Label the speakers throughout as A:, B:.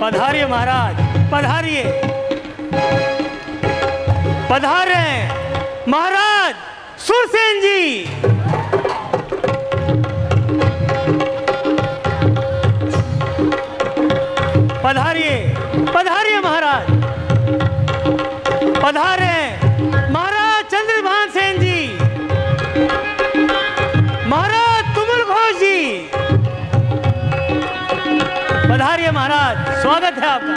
A: पधारिए महाराज, पधारिए। पधार रहे हैं महाराज सुरसेन जी। पधारिए, पधारिए महाराज। पधार रहे हैं महाराज चंद्रभान सेन जी, महाराज तुमुल घोष जी। पधारिए महाराज, स्वागत है आपका।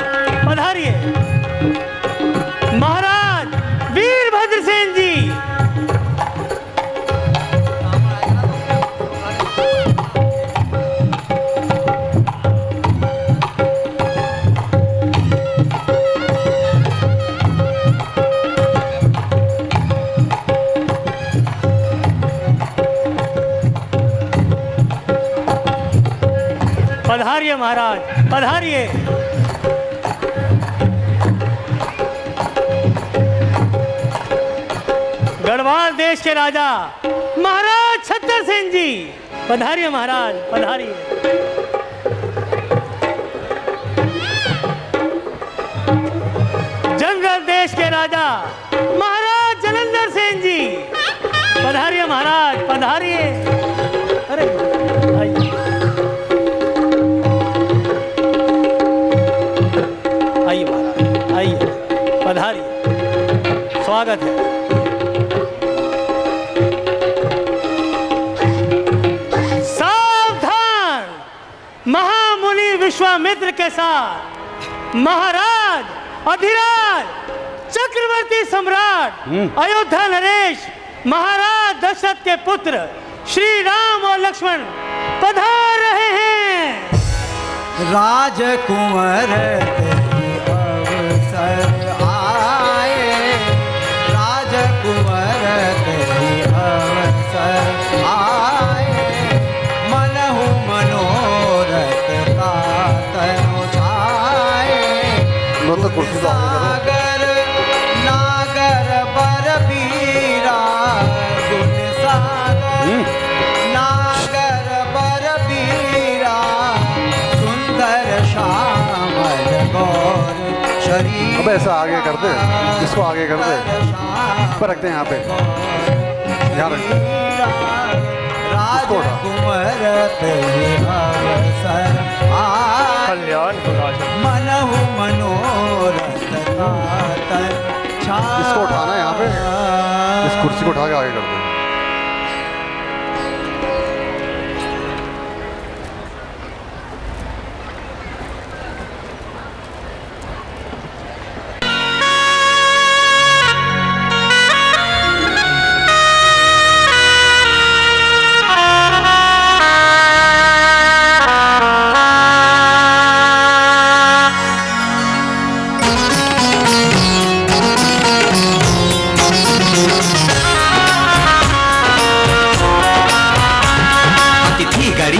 A: पधारिए महाराज वीरभद्र सेन जी। पधारिए महाराज, पधारिए। गढ़वाल देश के राजा महाराज छत्तर सेन जी। पधारिए महाराज, पधारिए। जंगल देश के राजा महाराज जलंधर सेन जी। पधारिए महाराज, पधारिए। अरे आइए, आइए महाराज, आइए, पधारिए, स्वागत है। सावधान, महामुनि विश्वामित्र के साथ महाराज अधिराज चक्रवर्ती सम्राट अयोध्या नरेश महाराज दशरथ के पुत्र श्री राम और लक्ष्मण पधार रहे हैं।
B: राजकुंवर आए, राजकुंवर अवसर आए, मनहु मनोरथ का तनु छाए। सागर नागर बर बीरा गुण सागर, नागर बर बीरा सुंदर श्यामल गौर शरीर।
C: अब ऐसा आगे कर दे, इसको आगे कर दे, पर रखते हैं यहाँ पे, यहाँ रखते
B: राजकुंवर अवसर
A: कल्याण
B: मनहु मनोरथ
C: इसको उठाना है यहाँ पे, इस कुर्सी को उठा के आगे कर दे।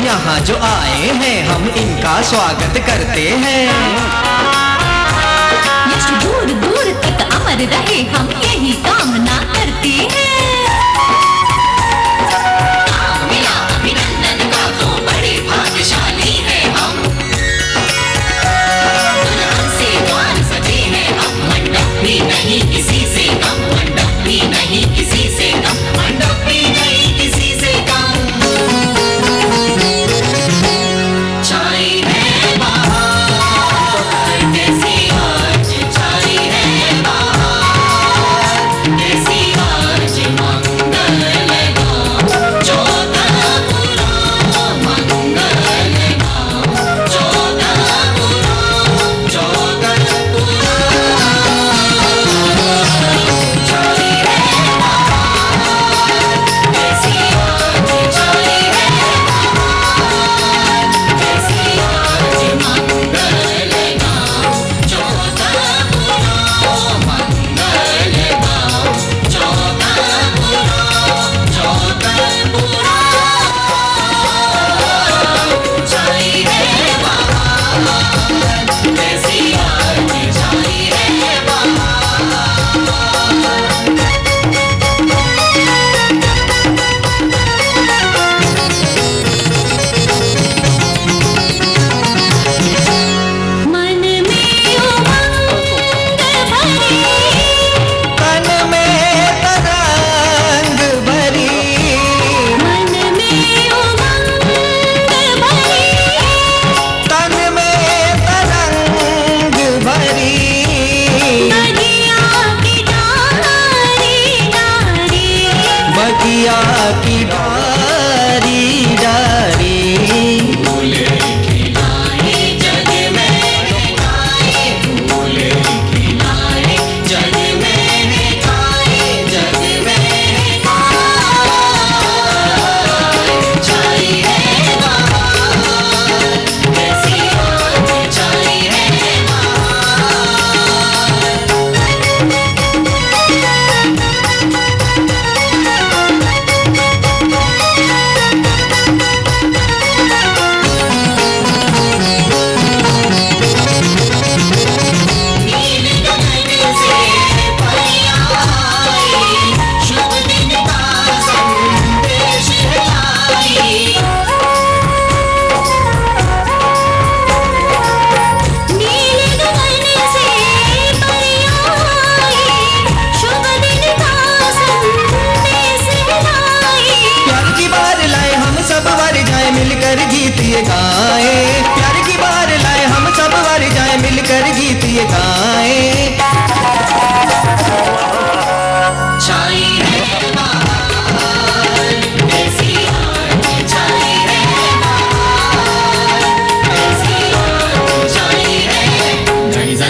D: यहाँ जो आए हैं हम इनका स्वागत करते हैं।
E: यश दूर दूर तक अमर रहे हम यही कामना करते हैं। मिला अभिनंदन का तो बड़े भाग्यशाली हैं हम। दुल्हन से द्वार सजे हैं हम, मंडप भी नहीं किसी से कम, मंडप भी नहीं किसी से कम, मंडप भी नहीं किसी से कम। आज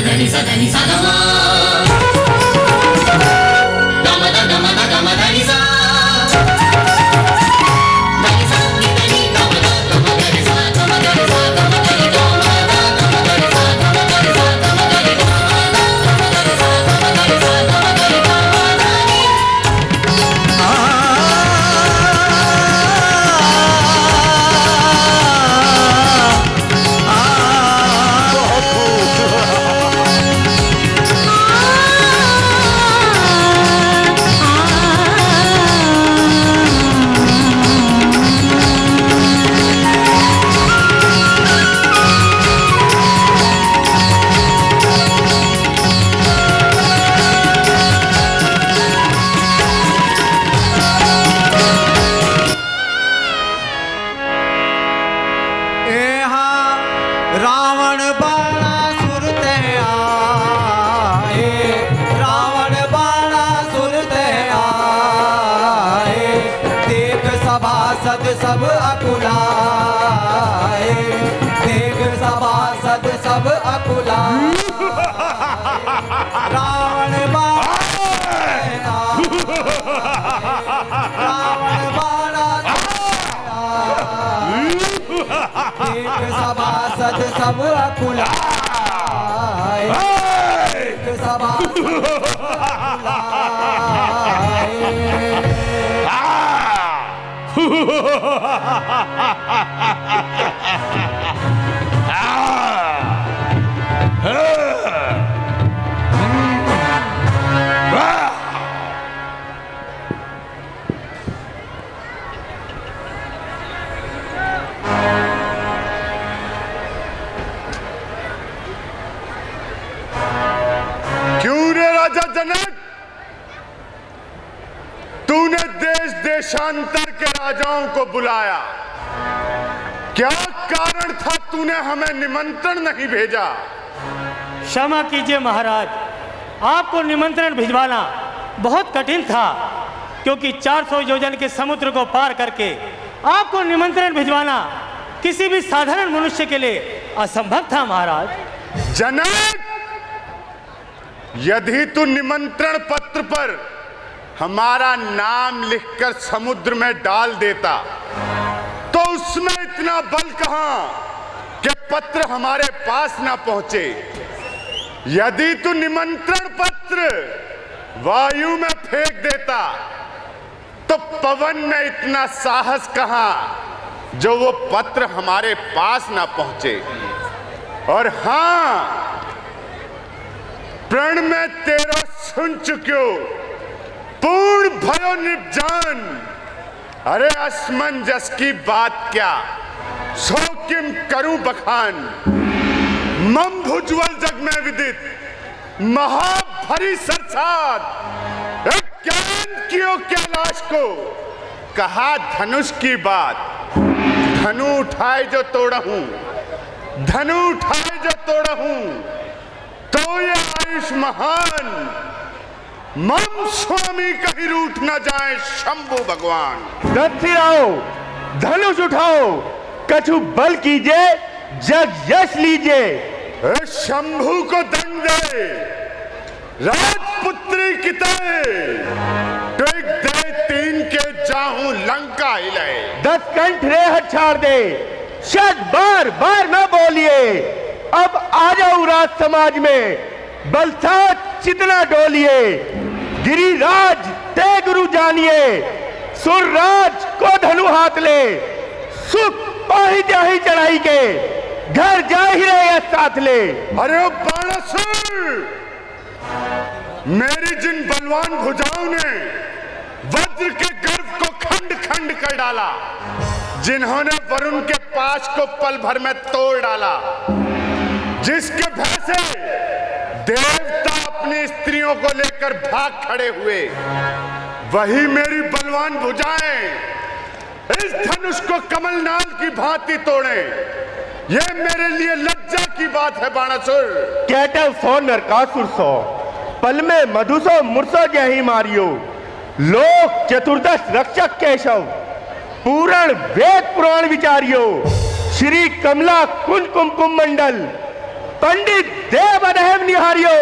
E: దని స దని స గమ గమ ద గమ ద గమ దని స దని స ని గమ ద గమ గరి స గమ గరి స గమ గరి గమ ద గమ గరి స గమ గరి స గమ గరి గమ ద గమ గరి స గమ గరి స గమ గరి గమ దని
B: रावण बाणासुर ते आए, रावण बाणासुर ते आए, देख सभासद सब अकुलाए, देख सभासद सब अकुलाए। रावण एक सभासद सब अकुलाए, एक सभासद
F: जनक, तूने देश देशांतर के राजाओं को बुलाया, क्या कारण था तूने हमें निमंत्रण नहीं भेजा?
A: क्षमा कीजिए महाराज, आपको निमंत्रण भिजवाना बहुत कठिन था, क्योंकि 400 योजन के समुद्र को पार करके आपको निमंत्रण भिजवाना किसी भी साधारण मनुष्य के लिए असंभव था महाराज।
F: जनक, यदि तू निमंत्रण पत्र पर हमारा नाम लिखकर समुद्र में डाल देता तो उसमें इतना बल कहां कि पत्र हमारे पास ना पहुंचे। यदि तू निमंत्रण पत्र वायु में फेंक देता तो पवन में इतना साहस कहां जो वो पत्र हमारे पास ना पहुंचे। और हां, प्रण में तेरा सुन चुक्यो पूर्ण भयो निजान। अरे असमंजस की बात क्या, सो किम करूं बखान। मम भुज्वल जग में विदित महाभरी सरसाद, ज्ञान कियो कैलाश को कहा धनुष की बात। धनु उठाए जो तोड़ा हूं, धनु उठाए जो तोड़ा हूं, तो ये आयुष महान मम स्वामी कहीं रूठ न जाए शंभु भगवान।
G: दत्सिराओ, धनुष उठाओ, कछु बल कीजिए, जग यश लीजिए।
F: शंभु को दंड दे, राजपुत्री कितने टेक दे, तीन के जाहूं लंका हिले।
G: 10 कंठ रेह छाड़ दे, शत बार बार न बोलिए। अब आ जाओ राज समाज में, बलसात चितना डोलिए। गिरिराज ते गुरु जानिए, सुरराज को धनु हाथ ले। सुख पाही जाही चढ़ाई के, घर जा ही रहे साथ ले।
F: अरे बाणासुर, मेरी जिन बलवान भुजाओं ने वज्र के गर्भ को खंड खंड कर डाला, जिन्होंने वरुण के पाश को पल भर में तोड़ डाला, जिसके भय से देवता अपनी स्त्रियों को लेकर भाग खड़े हुए, वही मेरी बलवान भुजाएं इस धनुष को कमलनाल की भांति तोड़े। यह मेरे लिए लज्जा की बात है बाणासुर।
G: कैटव सो नरकासुर सो, पल में मधुसो मुरसो जही मारियो। लोक चतुर्दश रक्षक केशव, पूरण वेद पुराण विचारियो। श्री कमला कुंज कुमकुम मंडल, पंडित देव अदेव निहारियो,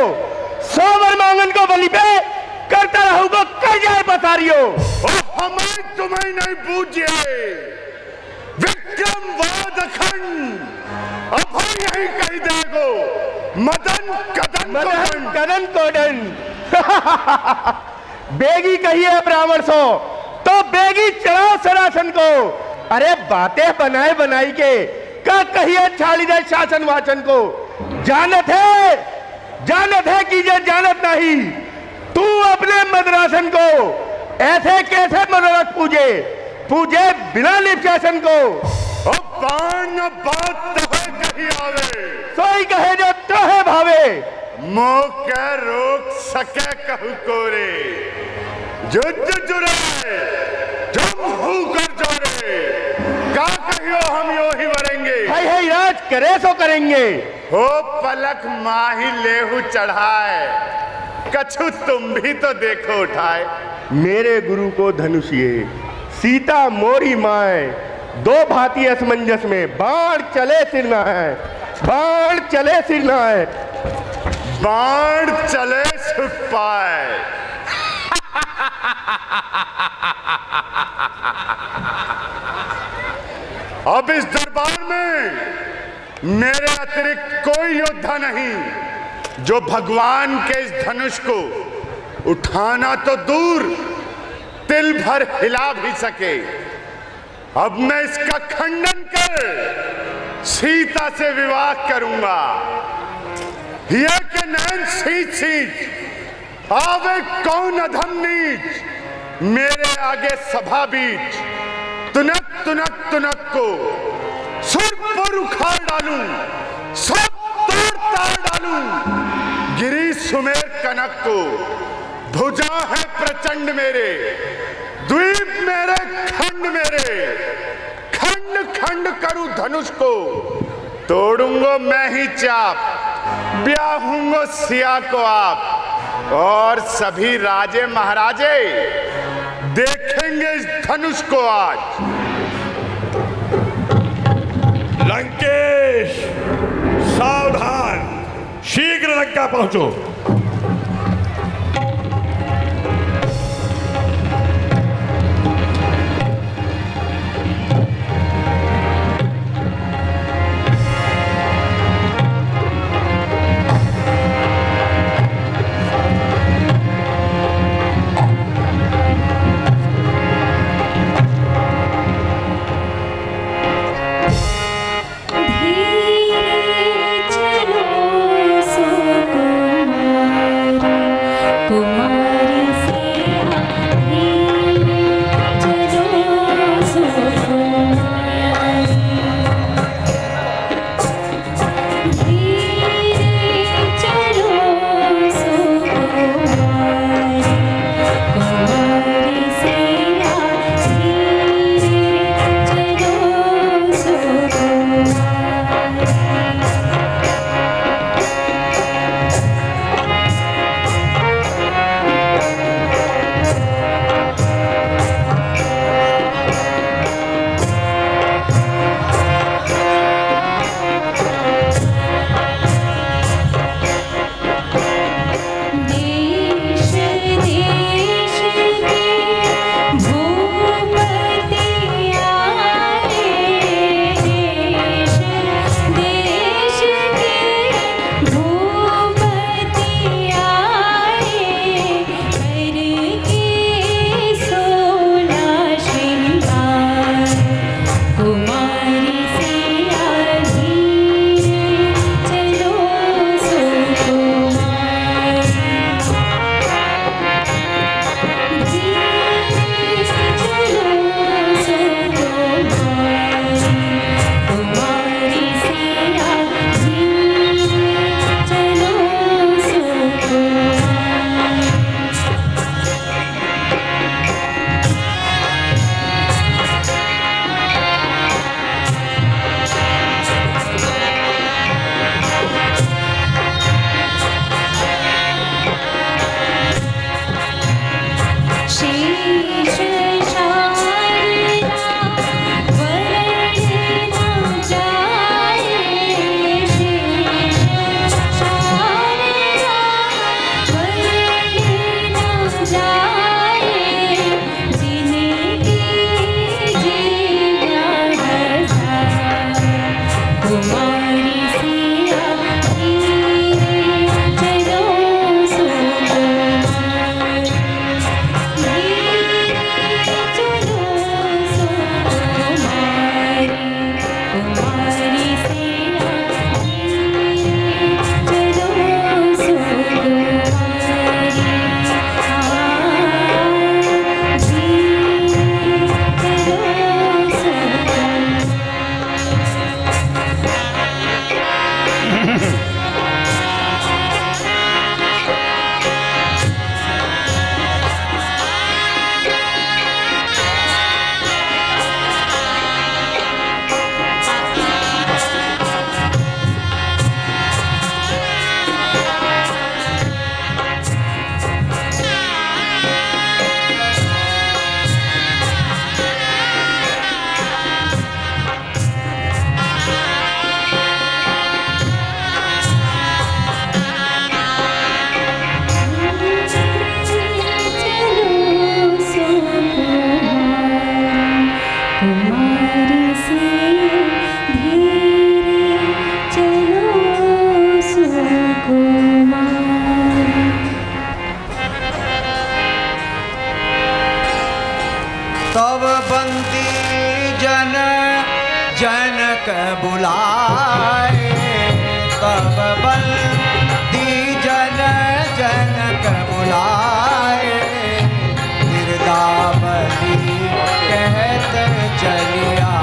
G: सोवर मांगन को बलि पे करता रहूंगा कर जाए पसारियो।
F: हमें तुम्हें नहीं पूछिए विक्रम वाद अखंड, अब यही कह देगो मदन कदन
G: कोडन। बेगी कहिए ब्राह्मण सो तो बेगी चढ़ाओ सरासन को। अरे बातें बनाए बनाई के का कहिए छाड़ी दे शासन वाचन को। जानत है कि ये जानत नहीं, तू अपने मदरासन को ऐसे कैसे मनोरथ पूजे बिना लिप्शासन को।
F: बाण बात तो कही आवे,
G: सोई कहे जो तो है भावे।
F: मोह के रोक सके कहू कोरे, जुद्ध जुड़े जम हु कर जोरे, का कहियो हम यो ही वरेंगे।
G: है राज करे सो करेंगे।
F: हो पलक माही लेहू चढ़ाए, कछु तुम भी तो देखो उठाए।
G: मेरे गुरु को धनुषिए सीता मोरी माए, दो भांति असमंजस में बाण चले सिर न है, बाण चले सिर न है,
F: बाण चले छुप पाए। अब इस दरबार में मेरे अतिरिक्त कोई योद्धा नहीं जो भगवान के इस धनुष को उठाना तो दूर तिल भर हिला भी सके। अब मैं इसका खंडन कर सीता से विवाह करूंगा। ये के नैन सींच सींच आवे कौन अधम नीच, मेरे आगे सभा बीच तुनक तुनक तुनक को सुर पर उखाड़ डालूं, सब तोड़ ताड़ डालूं। गिरी सुमेर कनक को भुजा है प्रचंड मेरे, द्वीप मेरे खंड मेरे, खंड खंड करूं धनुष को, तोड़ूंगा मैं ही चाप, ब्याहूंगा सिया को आप, और सभी राजे महाराजे देखेंगे इस धनुष को आज।
H: लंकेश सावधान, शीघ्र लंका पहुंचो।
B: तब बंदी जन जनक बुलाए, तब बंदी जन जनक बुलाए, गिरदावरी कहत चलिया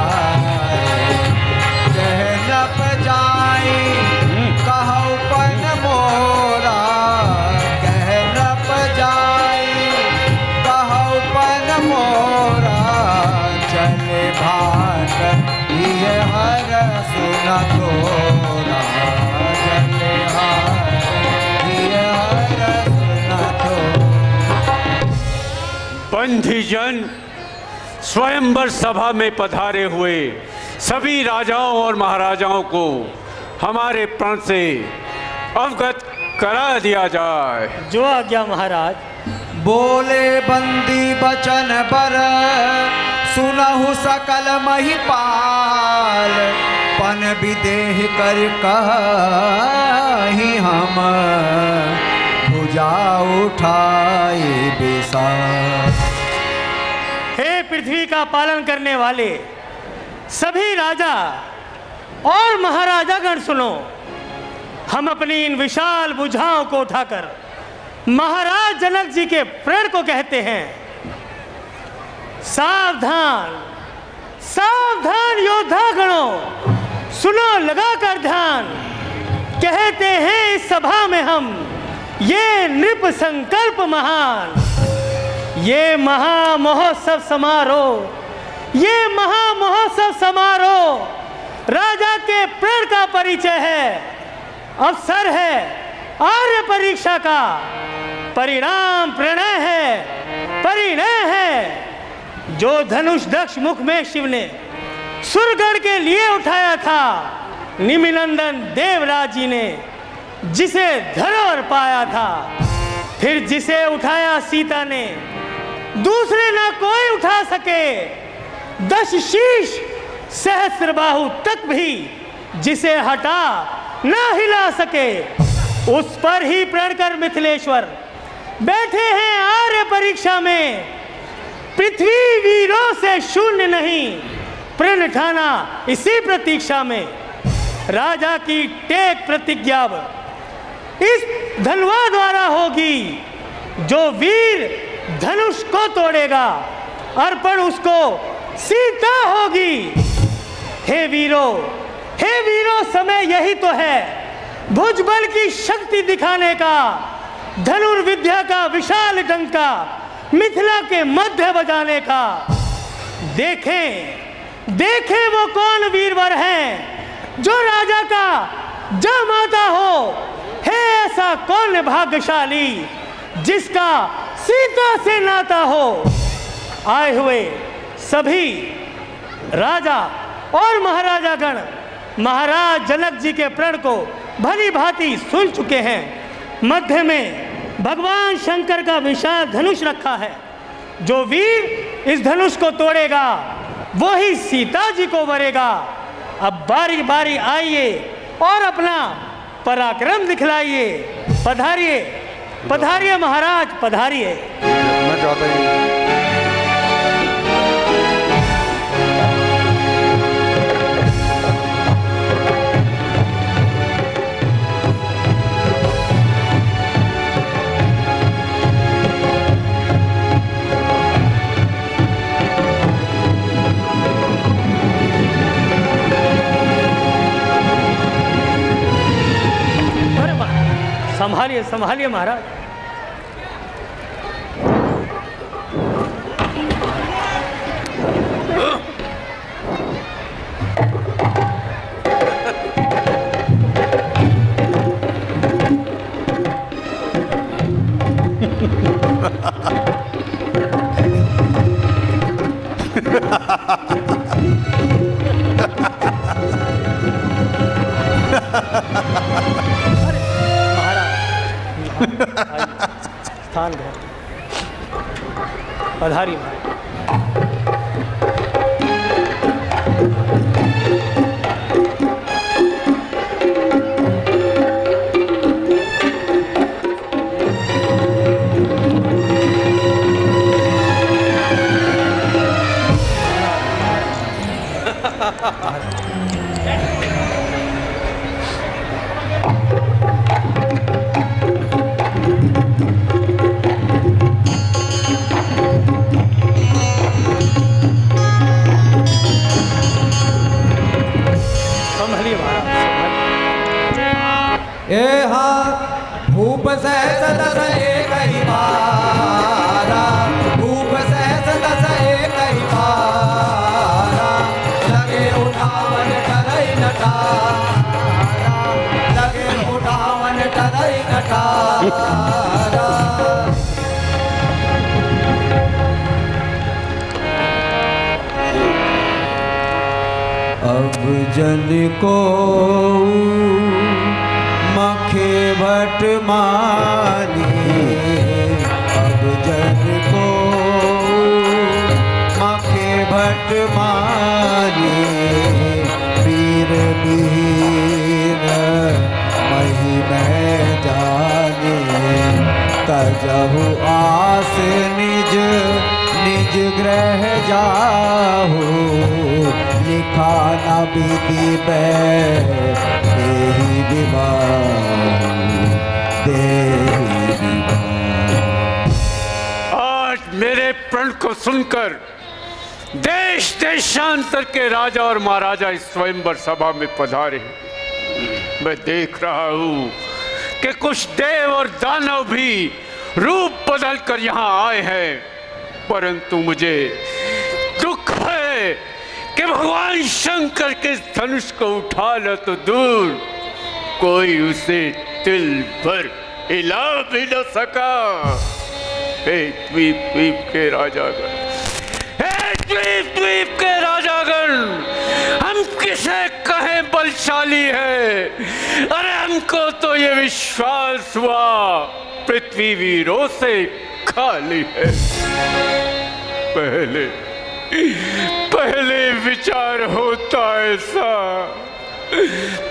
B: कहनप जाई कहु पन मोरा, कहनप जाई कहु पन मोरा, चले भाट ये हर सुन तोरा, चले भाट ये हर सुन तोरा।
I: बंधीजन, स्वयंवर सभा में पधारे हुए सभी राजाओं और महाराजाओं को हमारे प्रण से अवगत करा दिया जाए।
A: जो आज्ञा महाराज।
B: बोले बंदी बचन बर सुनहु सकल महिपाल, पन विदेह कर कही हम भुजा उठाए विशाल।
A: हे पृथ्वी का पालन करने वाले सभी राजा और महाराजागण सुनो, हम अपनी इन विशाल भुजाओं को उठाकर महाराज जनक जी के प्रण को कहते हैं। सावधान सावधान योद्धा गणों, सुनो लगाकर ध्यान, कहते हैं इस सभा में हम ये नृप संकल्प महान, ये महामहोत्सव समारोह, ये महामहोत्सव समारोह राजा के प्रण का परिचय है, अवसर है आर्य परीक्षा का, परिणाम प्रणय है, परिणय है। जो धनुष दक्ष मुख में शिव ने सुरगढ़ के लिए उठाया था, निमिनंदन देवराज जी ने जिसे धरोहर पाया था, फिर जिसे उठाया सीता ने दूसरे ना कोई उठा सके, 10 शीश सहस्र बाहु तक भी जिसे हटा ना हिला सके, उस पर ही प्रण कर मिथिलेश्वर बैठे हैं आर्य परीक्षा में। पृथ्वी वीरों से शून्य नहीं, प्रण ठाना इसी प्रतीक्षा में। राजा की टेक प्रतिज्ञा इस धनुआ द्वारा होगी, जो वीर धनुष को तोड़ेगा अर्पण उसको सीता होगी। हे वीरों समय यही तो है, भुजबल की शक्ति दिखाने का, धनुर्विद्या का विशाल डंका मिथिला के मध्य बजाने का। देखें वो कौन वीरवर हैं, जो राजा का जमाता हो, है ऐसा कौन भाग्यशाली जिसका सीता से नाता हो। आए हुए सभी राजा और महाराजागण महाराज जनक जी के प्रण को भली भांति सुन चुके हैं। मध्य में भगवान शंकर का विशाल धनुष रखा है, जो वीर इस धनुष को तोड़ेगा वो ही सीता जी को वरेगा। अब बारी बारी आइए और अपना पराक्रम दिखलाइए। पधारिए पधारिए महाराज पधारिए।
C: मैं चाहता हूँ
A: संभालिए संभालिए महाराज। स्थान है पधारी महाराज।
B: भूप सहस दस एक ही बारा, भूप सहस दस एक ही बारा, लगे उठावन टरई नटारा, लगे उठावन टरई नटारा। अब जन को मखे भट मानी, अब जन को मखे भट मानी, वीर वीर मही में जाने, तजहु आस निज निज ग्रह जाहु, लिखा न विधि देहि विवाह, देहि विवाह।
I: आज मेरे प्रण को सुनकर देश देशांतर के राजा और महाराजा इस स्वयंवर सभा में पधारे। मैं देख रहा हूं कि कुछ देव और दानव भी रूप बदल कर यहाँ आए हैं, परंतु मुझे दुख है कि भगवान शंकर के धनुष को उठा ल तो दूर, कोई उसे तिल भर हिला भी न सका। हे द्वीप द्वीप के राजागण, हे द्वीप द्वीप के राजागण, हम किसे कहें बलशाली है? अरे हमको तो ये विश्वास हुआ पृथ्वी वीरों से खाली है। पहले विचार होता ऐसा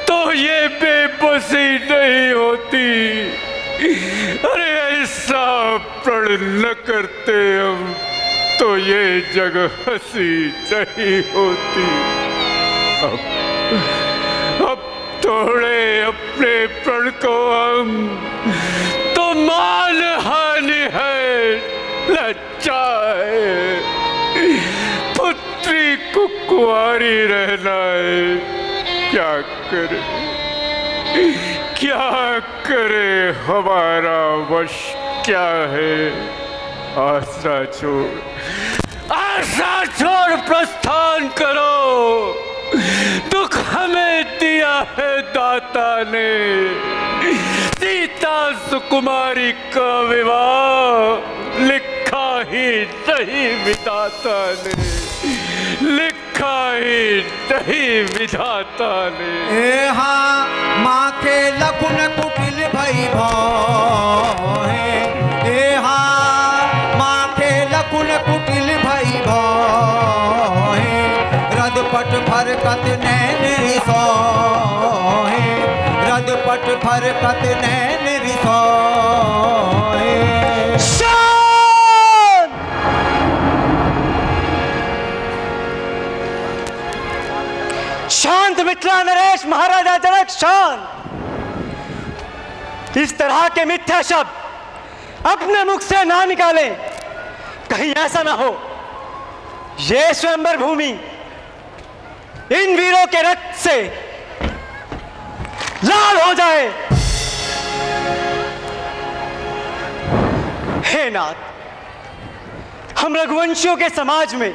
I: तो ये बेबसी नहीं होती। अरे ऐसा प्रण न करते हम तो ये जगह हंसी नहीं होती। अब तोड़े अपने प्रण को हम तो मान हानि है, लज्जा है, पुत्री को कुंवारी रहना है। क्या करे, क्या करे, हमारा वश क्या है? आशा छोड़ प्रस्थान करो। दुख हमें दिया है दाता ने, सीता सुकुमारी का विवाह लिखा ही नहीं विधाता ने, लिखा ही नहीं विधाता ने।
B: हाँ माखे लकुन कुटिल भई भौहे, हाँ माखे लकुन कुटिल भई भौहे, रदपट फरकत नैन रिसोहे, रदपट फरकत नैन रिसोहे।
A: शांत मिथिला नरेश महाराजा जनक शांत। इस तरह के मिथ्या शब्द अपने मुख से ना निकालें, कहीं ऐसा ना हो ये स्वयंवर भूमि इन वीरों के रक्त से लाल हो जाए।
J: हे नाथ, हम रघुवंशियों के समाज में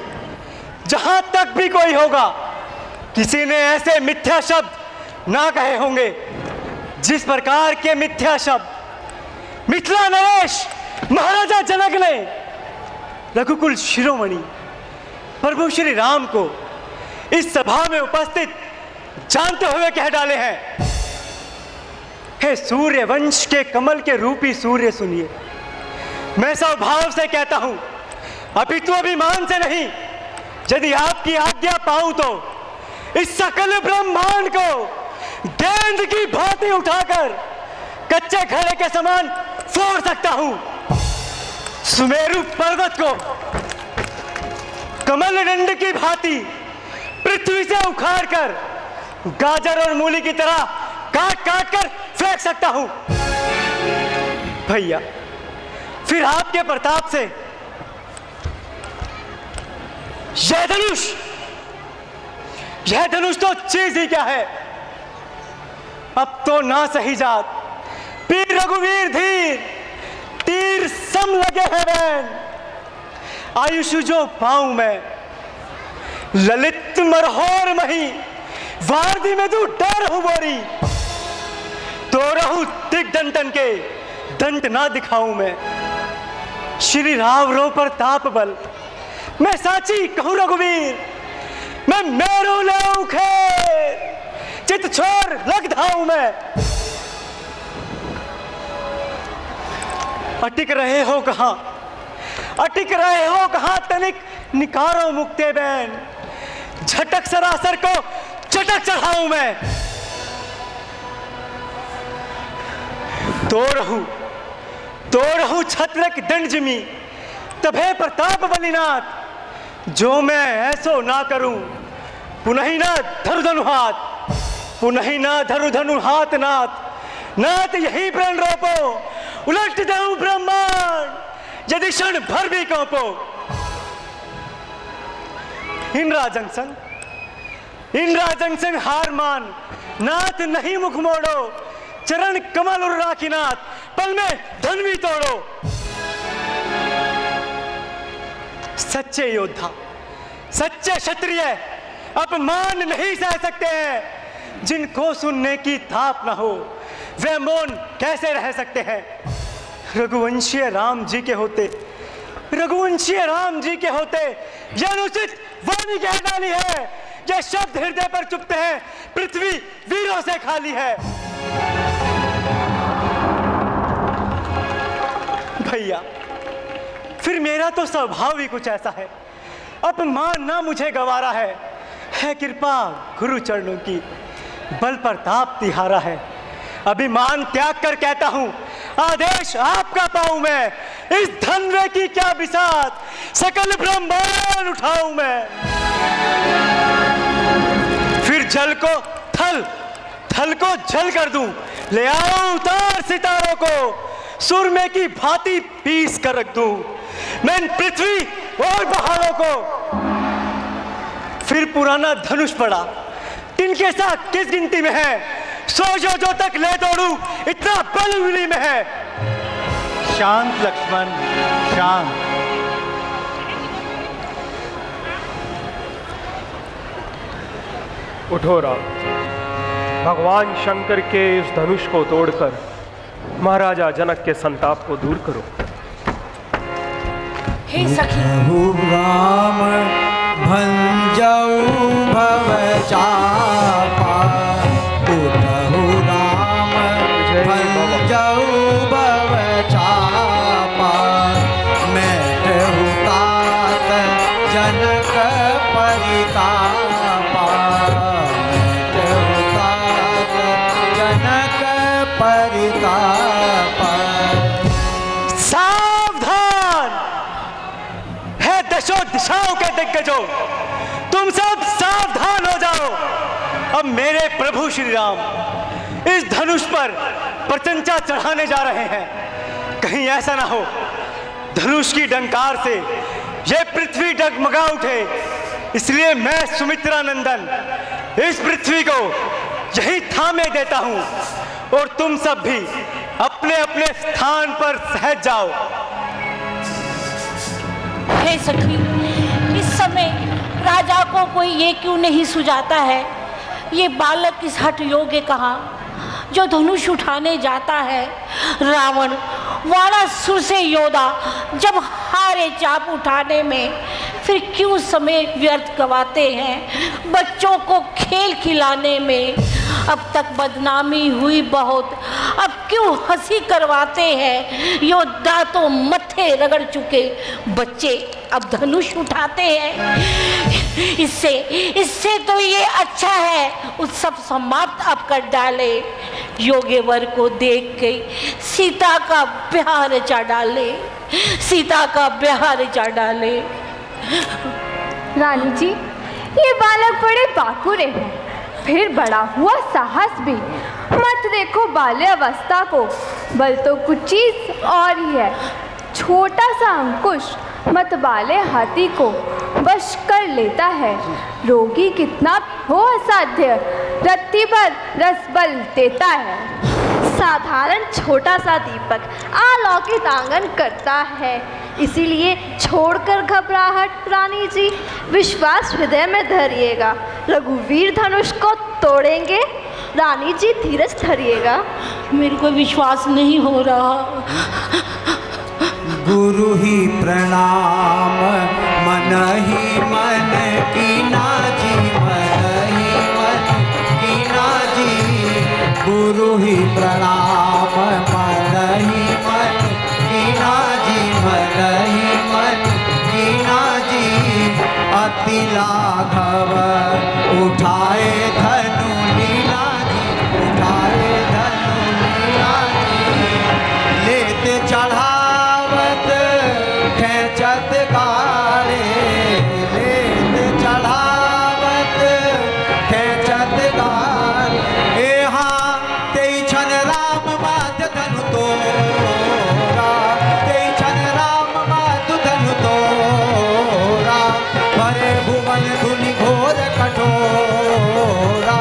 J: जहां तक भी कोई होगा, किसी ने ऐसे मिथ्या शब्द ना कहे होंगे जिस प्रकार के मिथ्या शब्द मिथिला नरेश महाराजा जनक ने रघुकुल शिरोमणि प्रभु श्री राम को इस सभा में उपस्थित जानते हुए कह डाले हैं। हे सूर्य वंश के कमल के रूपी सूर्य, सुनिए, मैं स्वभाव से कहता हूं, अपितु अभिमान से नहीं। यदि आपकी आज्ञा पाऊं तो इस सकल ब्रह्मांड को गेंद की भांति उठाकर कच्चे घड़े के समान फोड़ सकता हूं। सुमेरु पर्वत को कमल दंड की भांति पृथ्वी से उखाड़कर गाजर और मूली की तरह काट काट कर फेंक सकता हूं। भैया, फिर आपके प्रताप से यह धनुष तो चीज ही क्या है। अब तो ना सही जात पीर रघुवीर धीर तीर सम लगे हैं बैन। आयुष जो पाऊं मैं ललित मरहोर मही, वारदी में तू डर हूं बोरी। तो रहूं दिग्दंतन के दंत ना दिखाऊं मैं। श्री राव रो पर ताप बल, मैं साची कहूं रघुवीर, मैं मेरू ले खेर, चित छोर लग धाऊं मैं। अटिक रहे हो कहां, अटिक रहे हो कहां, तनिक निकारो मुक्ते बैन। झटक सरासर को चटक चढ़ाऊं मैं। तो रहूं छत्रक दंड जिमी, तभे प्रताप बलिनाथ। जो मैं ऐसो ना करूं, पुनः ना धरु धनु हाथ, पुनः ना धरु धनु हाथ नाथ। नाथ यही प्रण रोपो, उलट दऊं ब्रह्मांड यदि क्षण भर भी कौपो। इंद्रा जंक्शन हार मान, नाथ नहीं मुख मोड़ो। चरण कमल और राखीनाथ, पल में धनवी तोड़ो। सच्चे योद्धा, सच्चे क्षत्रिय अपमान नहीं सह सकते हैं। जिनको सुनने की थाप ना हो वे मौन कैसे रह सकते हैं। रघुवंशीय राम जी के होते, रघुवंशीय राम जी के होते यह अनुचित वाणी कह डाली है। ये शब्द हृदय पर चुपते हैं, पृथ्वी वीरों से खाली है। भैया, फिर मेरा तो स्वभाव ही कुछ ऐसा है, अपमान ना मुझे गवारा है कृपा गुरु चरणों की, बल प्रताप तिहारा है। अभिमान त्याग कर कहता हूं, आदेश आपका पाऊं मैं। इस धनवे की क्या बिसात, सकल ब्रह्मांड उठाऊं मैं। फिर जल को थल को जल कर दूं, ले आओ उतार सितारों को, सुरमे की भांति पीस कर रख दूं मैं इन पृथ्वी और पहाड़ों को। फिर पुराना धनुष पड़ा, तिनके साथ किस गिनती में है। सो जो तक ले दौड़ू, इतना बल उंगली में है।
K: शांत लक्ष्मण, शांत।
L: उठो राम, भगवान शंकर के इस धनुष को तोड़कर महाराजा जनक के संताप को दूर करो।
E: हे सखी,
B: राम भंजऊ भव चापा, उठहु राम भंजऊ भव चापा। मैठहु तात जनक परितापा, मैठहु तात जनक परितापा।
J: सावधान है दशों दिशाओं के दिग्गजों, तुम सब सावधान हो जाओ। अब मेरे प्रभु श्री राम इस धनुष पर प्रचंचा चढ़ाने जा रहे हैं। कहीं ऐसा ना हो धनुष की डंकार से ये पृथ्वी डगमगा उठे। इसलिए मैं सुमित्रा नंदन इस पृथ्वी को यही थामे देता हूं और तुम सब भी अपने अपने स्थान पर सहज जाओ।
M: हे सखी, इस समय राजा को कोई ये क्यों नहीं सुझाता है, ये बालक किस हठ योग्य कहाँ जो धनुष उठाने जाता है। रावण वाणासुर से योद्धा जब हारे चाप उठाने में, फिर क्यों समय व्यर्थ गवाते हैं बच्चों को खेल खिलाने में। अब तक बदनामी हुई बहुत, अब क्यों हंसी करवाते हैं। योद्धा तो मत्थे रगड़ चुके, बच्चे अब धनुष उठाते हैं। इससे तो ये अच्छा है उत्सव समाप्त अब कर डाले। योग्य वर को देख के सीता का ब्याह रचा डाले, सीता का ब्याह रचा डाले।
N: रानी जी, ये बालक बड़े बाकुरे हैं, फिर बड़ा हुआ साहस भी। मत देखो बाल्य अवस्था को, बल तो कुछ चीज और ही है। छोटा सा अंकुश मत बाले हाथी को वश कर लेता है। रोगी कितना हो असाध्य, रत्ती भर रस बल देता है।
O: साधारण छोटा सा दीपक अलौकिक आंगन करता है, इसीलिए छोड़कर घबराहट रानी जी, विश्वास हृदय में धरिएगा। रघुवीर धनुष को तोड़ेंगे, रानी जी धीरज धरिएगा।
M: मेरे को विश्वास नहीं हो रहा।
B: गुरु ही प्रणाम मन ही मन कीना जी, मन ही मन कीना जी। गुरु ही प्रणाम मन ही मन कीना जी, मन ही मन कीना जी। अति लाघव उठाए धनु लीला जी, उठाए धनु लीला जी। लेते चढ़ावत खेचत गाड़े, लेते चढ़ावत खेचत गाड़े। यहाँ तेई छन राम मात धनु तोरा, तेई छन राम मात धनु तोरा। भरे भुवन धुनि घोर कठोरा,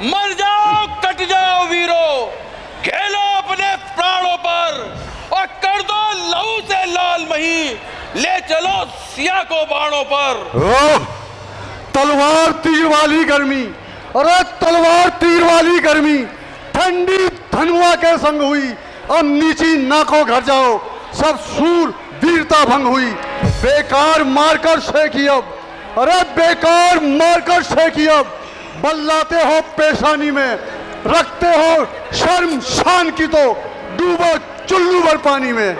P: मर जाओ कट जाओ वीरो, खेलो अपने प्राणों पर और कर दो लहू से लाल मही, ले चलो सिया को बाणों पर।
C: तलवार तीर वाली गर्मी, अरे तलवार तीर वाली गर्मी ठंडी धनुआ के संग हुई, अब नीची नाकों घर जाओ, सब सूर वीरता भंग हुई। बेकार मारकर शेखी अब, अरे बेकार मारकर शेखी अब, बल्लाते हो पेशानी में, रखते हो शर्म शान की तो डूबो चुल्लू भर पानी में।